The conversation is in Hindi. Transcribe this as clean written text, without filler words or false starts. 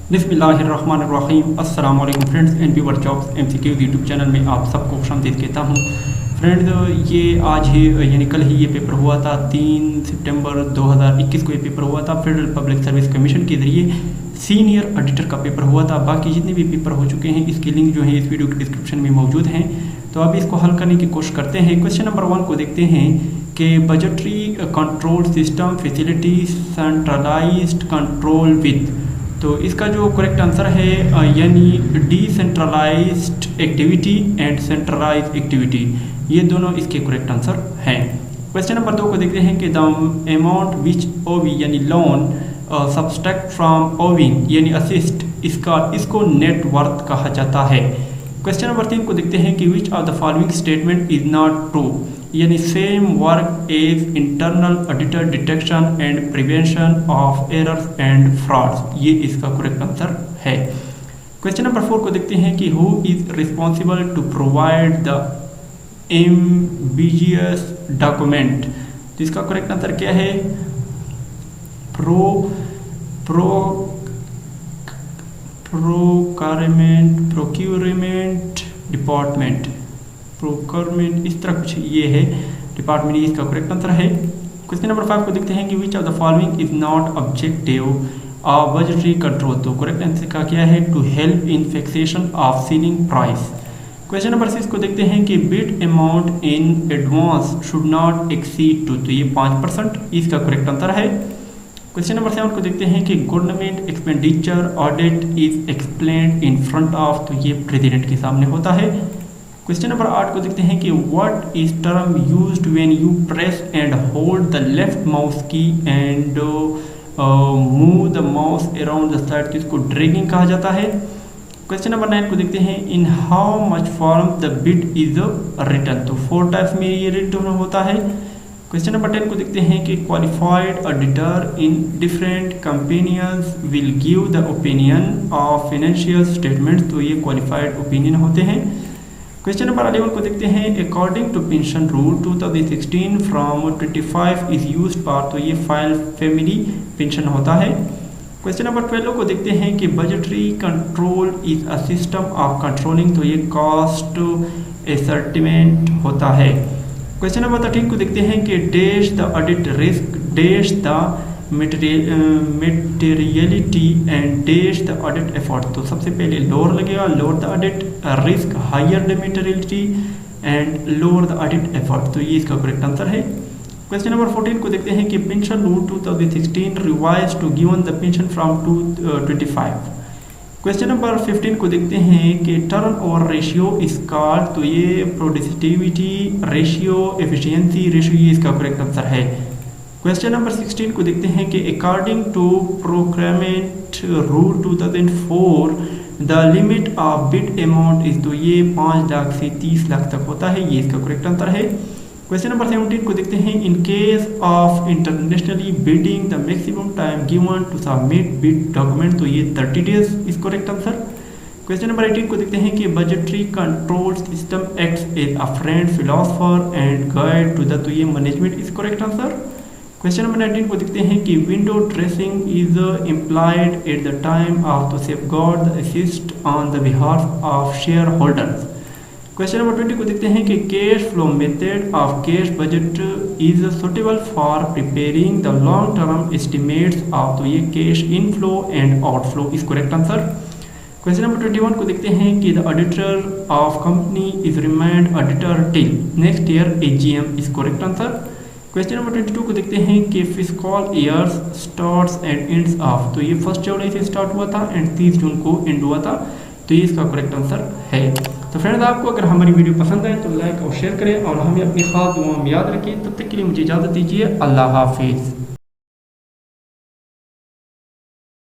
बिस्मिल्लाहिर्रहमानिर्रहीम। अस्सलाम वालेकुम friends and viewer jobs MCQs YouTube channel में आप सबको खुशामदीद कहता हूँ। फ्रेंड्स ये आज ही यानी कल ही ये पेपर हुआ था। 3 सितंबर 2021 को ये पेपर हुआ था। फेडरल पब्लिक सर्विस कमीशन के ज़रिए सीनियर ऑडिटर का पेपर हुआ था। बाकी जितने भी पेपर हो चुके हैं इसके लिंक जो है इस वीडियो के डिस्क्रिप्शन में मौजूद हैं। तो अब इसको हल करने की कोशिश करते हैं। क्वेश्चन नंबर 1 को देखते हैं कि budgetary control system facility centralised control with. तो इसका जो करेक्ट आंसर है यानी decentralised activity and centralised activity, ये दोनों इसके करेक्ट आंसर हैं। क्वेश्चन नंबर 2 को देखते हैं कि द अमाउंट विच ओवी यानी लोन सब्सट्रैक्ट फ्रॉम ओविंग यानी असिस्ट, इसको नेट वर्थ कहा जाता है। क्वेश्चन नंबर 3 को देखते हैं कि which of the following statement is not true यानी same work as internal auditor detection and prevention of errors and frauds, ये इसका करेक्ट आंसर है। क्वेश्चन नंबर 4 को देखते हैं कि who is responsible to provide the ambiguous document, तो इसका करेक्ट आंसर क्या है? प्रोक्योरमेंट डिपार्टमेंट, प्रोक्योरमेंट इस तरह कुछ ये है डिपार्टमेंट, ये इसका करेक्ट आंसर है। क्वेश्चन नंबर 5 को देखते हैं कि which of the following is not objective of budgetary control, तो करेक्ट आंसर का क्या है? To help in fixation of ceiling price. Question number 6 को देखते हैं कि bid amount in advance should not exceed 2, तो ये 5% इसका करेक्ट आंसर है। क्वेश्चन नंबर 7 को देखते हैं कि government expenditure audit is explained in front of, तो ये प्रेसिडेंट के सामने होता है। क्वेश्चन नंबर 8 को देखते हैं कि what is term used when you press and hold the left mouse key and move the mouse around the side, तो इसको ड्रैगिंग कहा जाता है। क्वेश्चन नंबर 9 को देखते हैं in how much form the bid is written, तो 4 टाइप्स में ये रिटन होता है। क्वेश्चन नंबर 10 को देखते हैं कि qualified auditor in different companies will give the opinion of financial statement, तो ये क्वालिफाइड ओपिनियन होते हैं। क्वेश्चन नंबर 11 को देखते हैं according to pension rule 2016 from 25 is used for, तो ये फाइल फैमिली पेंशन होता है। क्वेश्चन नंबर 12 को देखते हैं कि budgetary control is a system of controlling, तो ये कॉस्ट एसर्टिमेंट होता है। क्वेश्चन नंबर 13 को देखते हैं कि dash the audit risk dash the materiality and dash the audit effort, तो सबसे पहले लोअर लगेगा, lower the audit risk, higher the materiality and lower the audit effort, तो ये इसका करेक्ट आंसर है। क्वेश्चन नंबर 14 को देखते हैं कि pension rule 2016 revise to given the pension from 225। Question number 15 को देखते हैं कि turn over ratio is called, तो ये प्रोडक्टिविटी रेशियो, एफिशिएंसी रेशियो, ये इसका करेक्ट आंसर है। क्वेश्चन नंबर 16 को देखते हैं कि according to procurement rule 2004 the limit of bid amount is, तो ये 5 लाख से 30 लाख तक होता है, ये इसका करेक्ट आंसर है। क्वेश्चन नंबर 17 को देखते हैं in case of internationally bidding the maximum time given to submit bid document, तो ये 30 days is correct answer. Question number 18 को देखते हैं कि budgetary control system acts as a friend philosopher and guide to the, तो ये management is correct answer. Question number 19 को देखते हैं कि window dressing is implied at the time of to safeguard the assist on the behalf of share holders. Question number 20 को देखते हैं कि cash flow method of cash budget is suitable for preparing the long term estimates of, तो ये cash inflow and outflow is correct answer. Question number 21 को देखते हैं कि the auditor of company is remind auditor till next year AGM is correct answer. Question number 22 को देखते हैं कि fiscal years starts and ends of, तो ये 1 जुलाई से स्टार्ट हुआ था एंड 30 जून को एंड हुआ था, तो ये इसका करेक्ट आंसर है। तो फ्रेंड्स आपको अगर हमारी वीडियो पसंद आए तो लाइक और शेयर करें और हमें अपनी खास दुआ में याद रखें। तब तक के लिए मुझे इजाज़त दीजिए। अल्लाह हाफिज़।